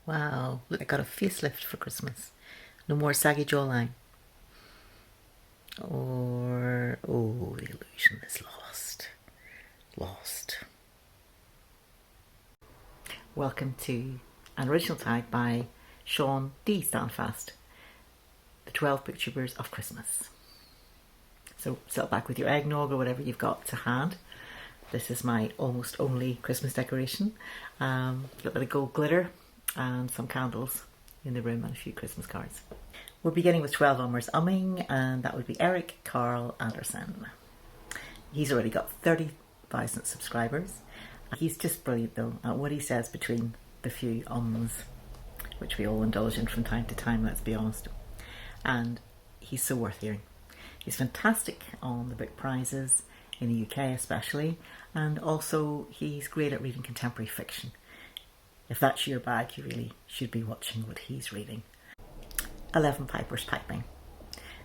Wow, look, I got a facelift for Christmas. No more saggy jawline. Or, oh, the illusion is lost. Lost. Welcome to an original tag by Sean D. Standfast, the 12 Booktubers of Christmas. So sit back with your eggnog or whatever you've got to hand. This is my almost only Christmas decoration. A little bit of gold glitter and some candles in the room and a few Christmas cards. We're beginning with 12 ummers umming, and that would be Eric Carl Anderson. He's already got 30,000 subscribers. He's just brilliant though at what he says between the few ums, which we all indulge in from time to time, let's be honest. And he's so worth hearing. He's fantastic on the book prizes, in the UK especially, and also he's great at reading contemporary fiction. If that's your bag, you really should be watching what he's reading. 11 Pipers Piping.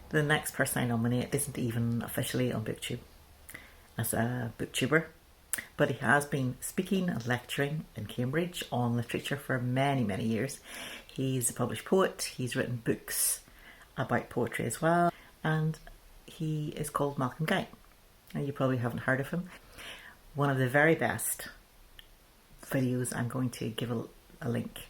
The next person I nominate isn't even officially on Booktube as a booktuber, but he has been speaking and lecturing in Cambridge on literature for many, many years. He's a published poet, he's written books about poetry as well, and he is called Malcolm Guite. Now, you probably haven't heard of him. One of the very best videos, I'm going to give a link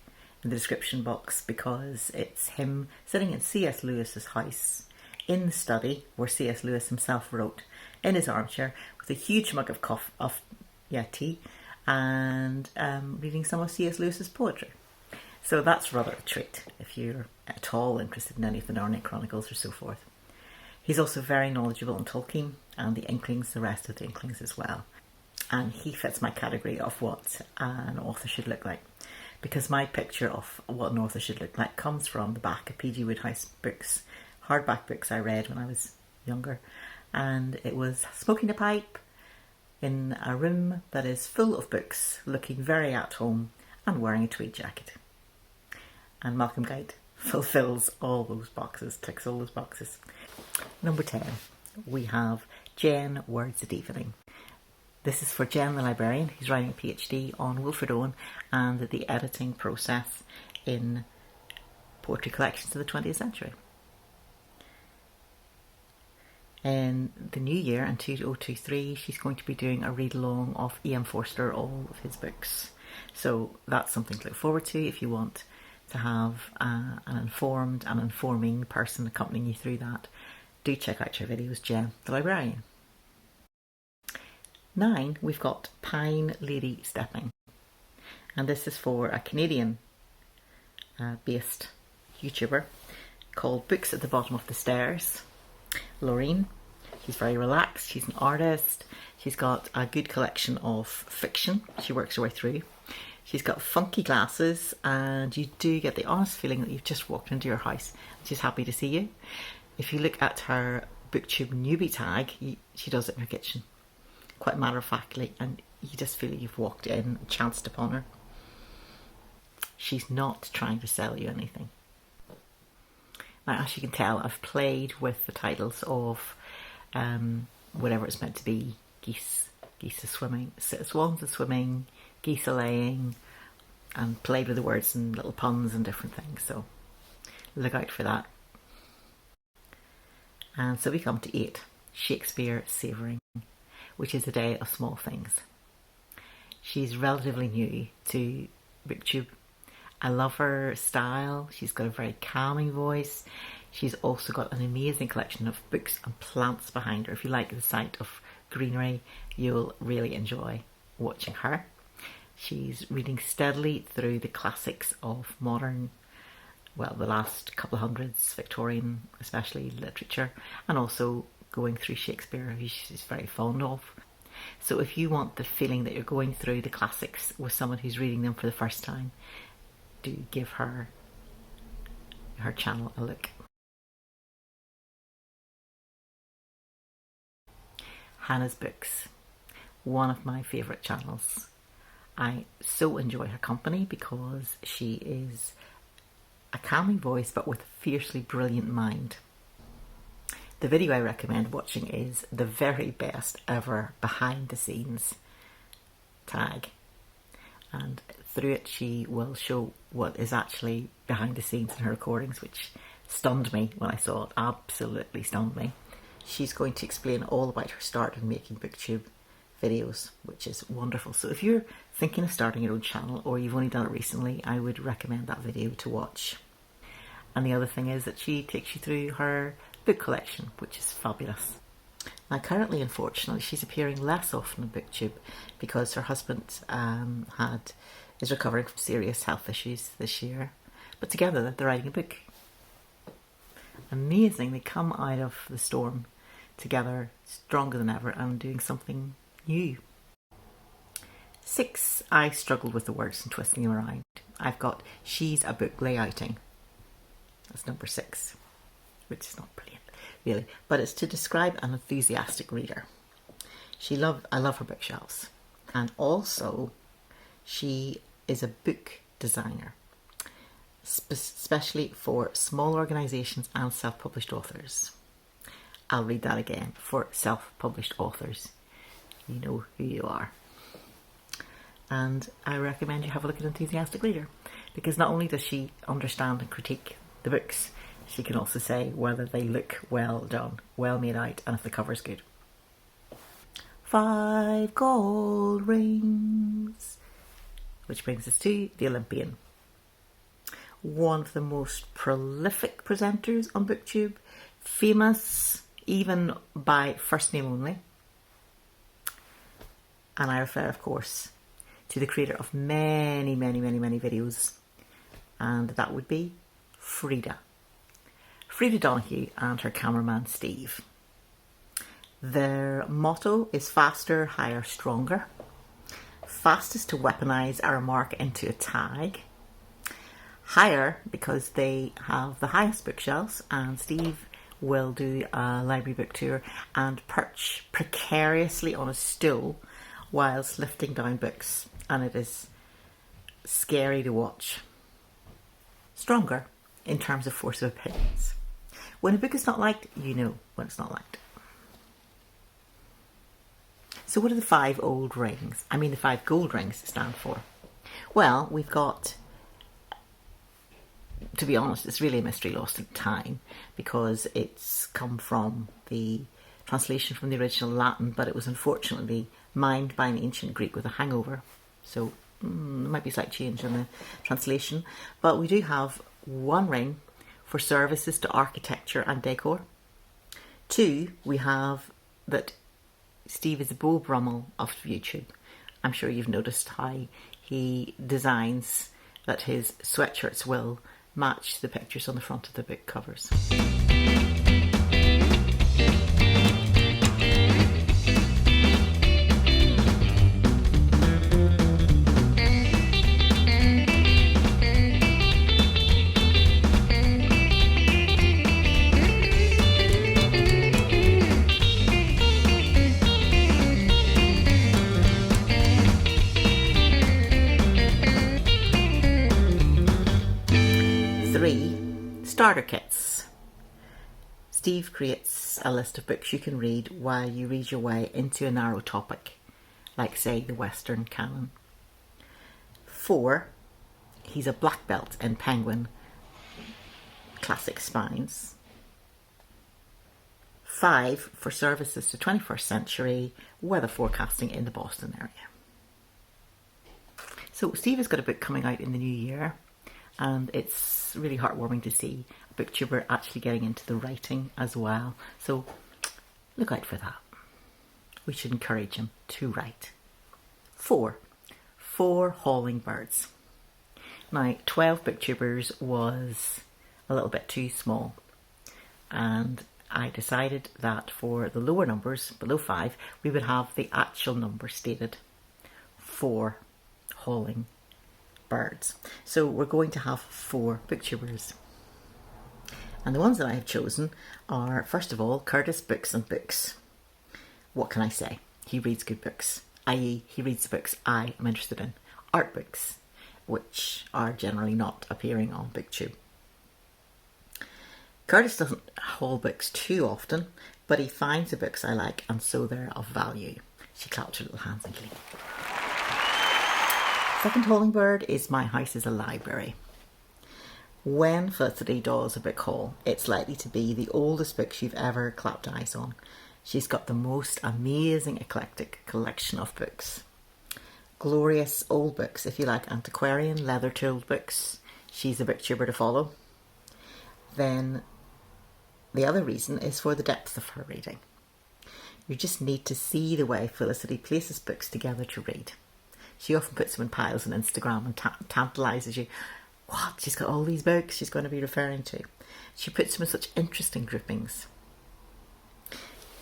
in the description box, because it's him sitting in C.S. Lewis's house in the study where C.S. Lewis himself wrote, in his armchair with a huge mug of tea, and reading some of C.S. Lewis's poetry. So that's rather a treat if you're at all interested in any of the Narnia Chronicles or so forth. He's also very knowledgeable on Tolkien and the Inklings, the rest of the Inklings as well. And he fits my category of what an author should look like, because my picture of what an author should look like comes from the back of P.G. Wodehouse books, hardback books I read when I was younger. And it was smoking a pipe in a room that is full of books, looking very at home and wearing a tweed jacket. And Malcolm Guite fulfills all those boxes, ticks all those boxes. Number 10, we have Jen Words at Evening. This is for Jen the librarian. He's writing a PhD on Wilfred Owen and the editing process in poetry collections of the 20th century. In the new year, in 2023, she's going to be doing a read-along of E.M. Forster, all of his books. So that's something to look forward to if you want to have an informed and informing person accompanying you through that. Do check out her videos, Jen the librarian. 9, we've got Pine Lady Stepping, and this is for a Canadian based YouTuber called Books at the Bottom of the Stairs, Lorraine. She's very relaxed, she's an artist, she's got a good collection of fiction she works her way through. She's got funky glasses, and you do get the honest feeling that you've just walked into your house and she's happy to see you. If you look at her Booktube newbie tag, she does it in her kitchen, quite matter-of-factly, and you just feel you've walked in and chanced upon her. She's not trying to sell you anything. Now, as you can tell, I've played with the titles of whatever it's meant to be. Geese are swimming, swans are swimming, geese are laying, and played with the words and little puns and different things, so look out for that. And so we come to 8, Shakespeare Savouring, which is a day of small things. She's relatively new to Booktube. I love her style. She's got a very calming voice. She's also got an amazing collection of books and plants behind her. If you like the sight of greenery, you'll really enjoy watching her. She's reading steadily through the classics of modern, well, the last couple of hundreds, Victorian especially, literature, and also going through Shakespeare, who she's very fond of. So if you want the feeling that you're going through the classics with someone who's reading them for the first time, do give her channel a look. Hannah's Books, one of my favourite channels. I so enjoy her company because she is a calming voice but with a fiercely brilliant mind. The video I recommend watching is the very best ever behind the scenes tag, and through it, she will show what is actually behind the scenes in her recordings, which stunned me when I saw it, absolutely stunned me. She's going to explain all about her start in making Booktube videos, which is wonderful. So if you're thinking of starting your own channel, or you've only done it recently, I would recommend that video to watch. And the other thing is that she takes you through her book collection, which is fabulous. Now currently, unfortunately, she's appearing less often on Booktube because her husband is recovering from serious health issues this year. But together they're writing a book. Amazing, they come out of the storm together, stronger than ever, and doing something new. 6, I struggled with the words and twisting them around. I've got she's a book layouting. That's number 6, which is not brilliant, really, but it's to describe an enthusiastic reader. I love her bookshelves, and also she is a book designer, especially for small organisations and self-published authors. I'll read that again. For self-published authors, you know who you are. And I recommend you have a look at Enthusiastic Reader, because not only does she understand and critique the books, she can also say whether they look well done, well made out, and if the cover's good. 5 gold rings. Which brings us to The Olympian. One of the most prolific presenters on Booktube, famous even by first name only. And I refer, of course, to the creator of many videos, and that would be Frida Donahue and her cameraman Steve. Their motto is faster, higher, stronger. Fastest to weaponise a remark into a tag. Higher because they have the highest bookshelves, and Steve will do a library book tour and perch precariously on a stool whilst lifting down books, and it is scary to watch. Stronger in terms of force of opinions. When a book is not liked, you know when it's not liked. So what are the 5 gold rings stand for? Well, we've got, to be honest, it's really a mystery lost in time, because it's come from the translation from the original Latin, but it was unfortunately mimed by an ancient Greek with a hangover. So there might be a slight change in the translation. But we do have 1 ring for services to architecture and decor. 2, we have that Steve is a Beau Brummel of YouTube. I'm sure you've noticed how he designs that his sweatshirts will match the pictures on the front of the book covers. 3, starter kits. Steve creates a list of books you can read while you read your way into a narrow topic, like say the Western canon. 4, he's a black belt in Penguin classic spines. 5, for services to 21st century weather forecasting in the Boston area. So Steve has got a book coming out in the new year, and it's really heartwarming to see a booktuber actually getting into the writing as well. So look out for that. We should encourage him to write. 4 hauling birds. Now, 12 booktubers was a little bit too small, and I decided that for the lower numbers, below 5, we would have the actual number stated. 4 hauling birds. So we're going to have 4 booktubers. And the ones that I have chosen are, first of all, Curtis Books and Books. What can I say? He reads good books, i.e. he reads the books I am interested in. Art books, which are generally not appearing on Booktube. Curtis doesn't haul books too often, but he finds the books I like, and so they're of value. She clapped her little hands in glee. Second Holding Bird is My House is a Library. When Felicity does a book haul, it's likely to be the oldest books you've ever clapped eyes on. She's got the most amazing eclectic collection of books. Glorious old books, if you like antiquarian, leather-tooled books. She's a booktuber to follow. Then the other reason is for the depth of her reading. You just need to see the way Felicity places books together to read. She often puts them in piles on Instagram and tantalises you. What? She's got all these books she's going to be referring to. She puts them in such interesting groupings.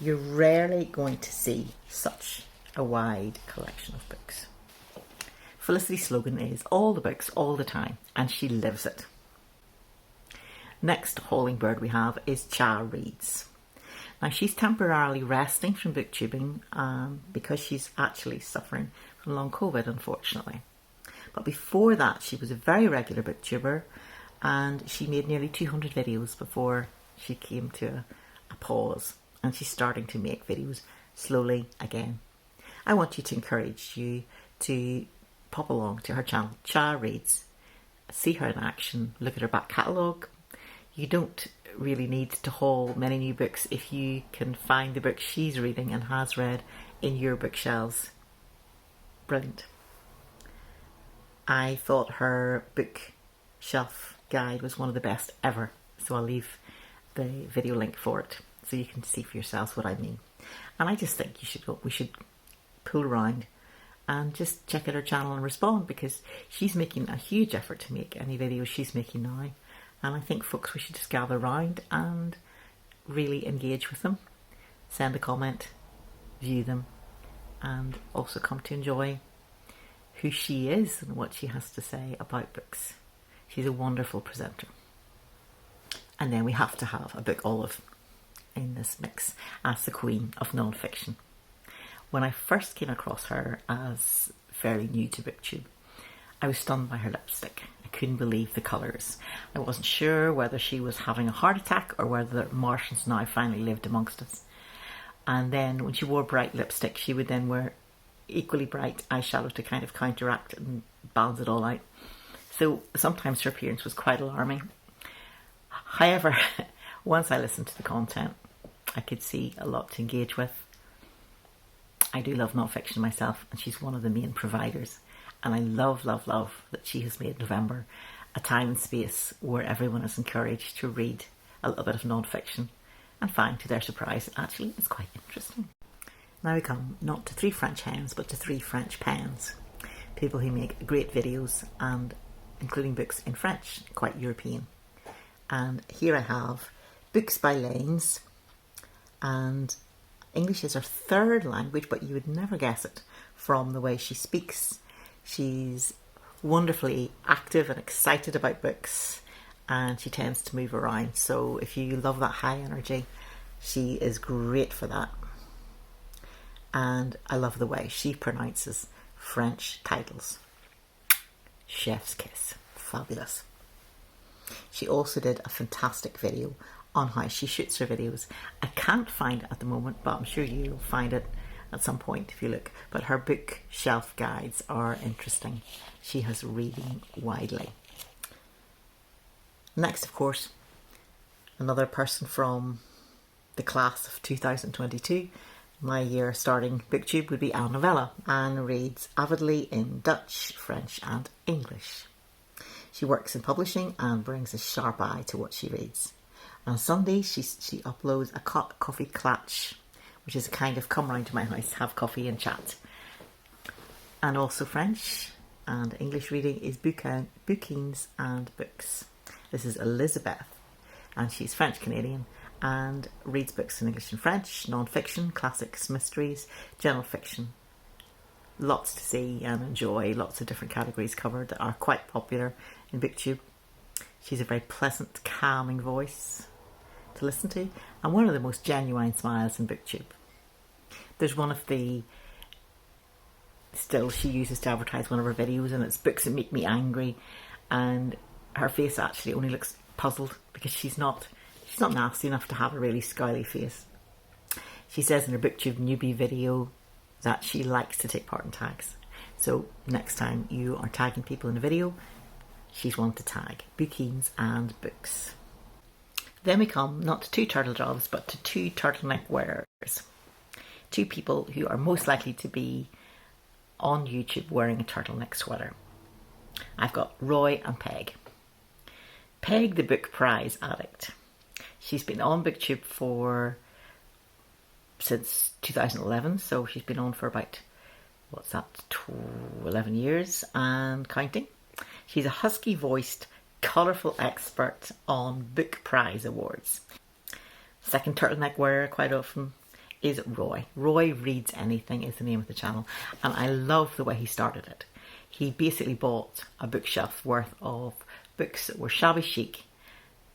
You're rarely going to see such a wide collection of books. Felicity's slogan is all the books, all the time, and she lives it. Next hauling bird we have is ChaReads. Now she's temporarily resting from booktubing because she's actually suffering from long COVID, unfortunately. But before that, she was a very regular booktuber, and she made nearly 200 videos before she came to a pause, and she's starting to make videos slowly again. I want to encourage you to pop along to her channel, ChaReads, see her in action, look at her back catalogue. You don't really need to haul many new books if you can find the books she's reading and has read in your bookshelves. Brilliant. I thought her bookshelf guide was one of the best ever, so I'll leave the video link for it so you can see for yourselves what I mean. And I just think we should pull around and just check out her channel and respond, because she's making a huge effort to make any videos she's making now. And I think folks, we should just gather around and really engage with them. Send a comment, view them, and also come to enjoy who she is and what she has to say about books. She's a wonderful presenter. And then we have to have a book olive in this mix as the queen of non-fiction. When I first came across her as fairly new to BookTube, I was stunned by her lipstick. I couldn't believe the colours. I wasn't sure whether she was having a heart attack or whether Martians now finally lived amongst us. And then when she wore bright lipstick, she would then wear equally bright eyeshadow to kind of counteract and balance it all out. So sometimes her appearance was quite alarming. However, once I listened to the content, I could see a lot to engage with. I do love non-fiction myself, and she's one of the main providers. And I love, love, love that she has made November a time and space where everyone is encouraged to read a little bit of non-fiction and find, to their surprise, actually it's quite interesting. Now we come not to 3 French hens, but to 3 French pens. People who make great videos and including books in French, quite European. And here I have books by Leynes, and English is her 3rd language, but you would never guess it from the way she speaks. She's wonderfully active and excited about books, and she tends to move around. So if you love that high energy, she is great for that. And I love the way she pronounces French titles. Chef's kiss. Fabulous. She also did a fantastic video on how she shoots her videos. I can't find it at the moment, but I'm sure you'll find it at some point if you look. But her bookshelf guides are interesting. She has reading widely. Next, of course, another person from the class of 2022. My year starting BookTube would be Anne Novella. Anne reads avidly in Dutch, French and English. She works in publishing and brings a sharp eye to what she reads. On Sundays, she uploads a coffee clatch, which is a kind of come round to my house, have coffee and chat. And also French and English reading is bookings and books. This is Elizabeth, and she's French-Canadian and reads books in English and French, non-fiction, classics, mysteries, general fiction. Lots to see and enjoy, lots of different categories covered that are quite popular in BookTube. She's a very pleasant, calming voice to listen to, and one of the most genuine smiles in BookTube. There's one of the stills she uses to advertise one of her videos, and it's books that make me angry, and her face actually only looks puzzled because she's not nasty enough to have a really scowly face. She says in her BookTube newbie video that she likes to take part in tags. So next time you are tagging people in a video, she's one to tag. Bookies and books. Then we come not to two turtle doves, but to two turtleneck wearers. Two people who are most likely to be on YouTube wearing a turtleneck sweater. I've got Roy and Peg. Peg, the book prize addict. She's been on Booktube since 2011, so she's been on for about, 11 years and counting. She's a husky-voiced, colourful expert on book prize awards. Second turtleneck wearer quite often is Roy. Roy Reads Anything is the name of the channel, and I love the way he started it. He basically bought a bookshelf worth of books that were shabby chic,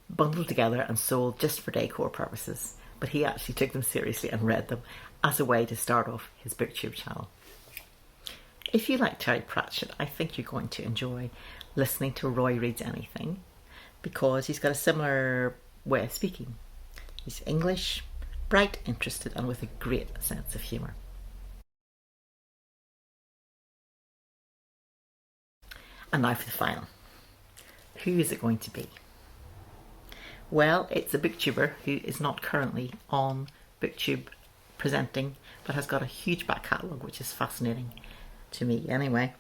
bundled together and sold just for decor purposes, but he actually took them seriously and read them as a way to start off his Booktube channel. If you like Terry Pratchett, I think you're going to enjoy listening to Roy Reads Anything, because he's got a similar way of speaking. He's English, bright, interested, and with a great sense of humour. And now for the final. Who is it going to be? Well, it's a booktuber who is not currently on Booktube presenting, but has got a huge back catalogue, which is fascinating to me anyway.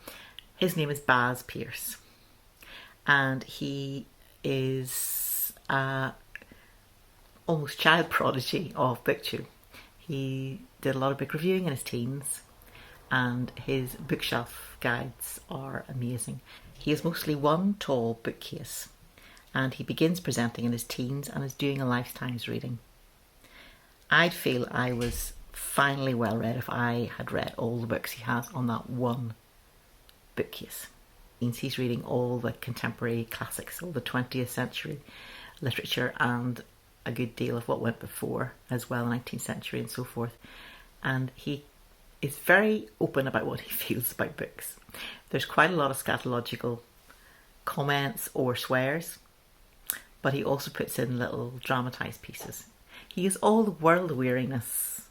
His name is Baz Pierce, and he is almost child prodigy of Booktube. He did a lot of book reviewing in his teens, and his bookshelf guides are amazing. He has mostly one tall bookcase, and he begins presenting in his teens and is doing a lifetime's reading. I'd feel I was finally well read if I had read all the books he has on that one bookcase. He's reading all the contemporary classics, all the 20th century literature, and a good deal of what went before as well, 19th century and so forth. And he is very open about what he feels about books. There's quite a lot of scatological comments or swears, but he also puts in little dramatised pieces. He has all the world weariness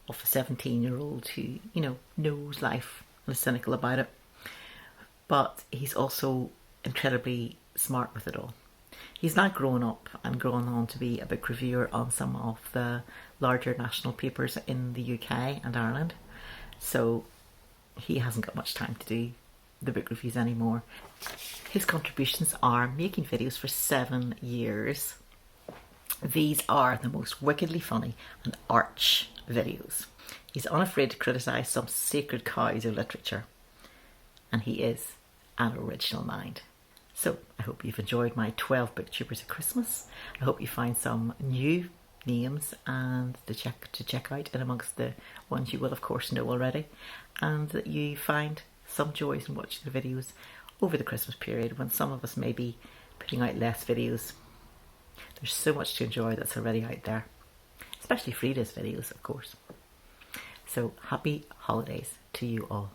of a 17-year-old who, knows life and is cynical about it. But he's also incredibly smart with it all. He's now grown up and grown on to be a book reviewer on some of the larger national papers in the UK and Ireland. So he hasn't got much time to do the book reviews anymore. His contributions are making videos for 7 years. These are the most wickedly funny and arch videos. He's unafraid to criticise some sacred cows of literature, and he is an original mind. So I hope you've enjoyed my 12 Booktubers of Christmas. I hope you find some new names and to check out in amongst the ones you will of course know already, and that you find some joys in watching the videos over the Christmas period when some of us may be putting out less videos. There's so much to enjoy that's already out there, especially Frida's videos of course. So happy holidays to you all.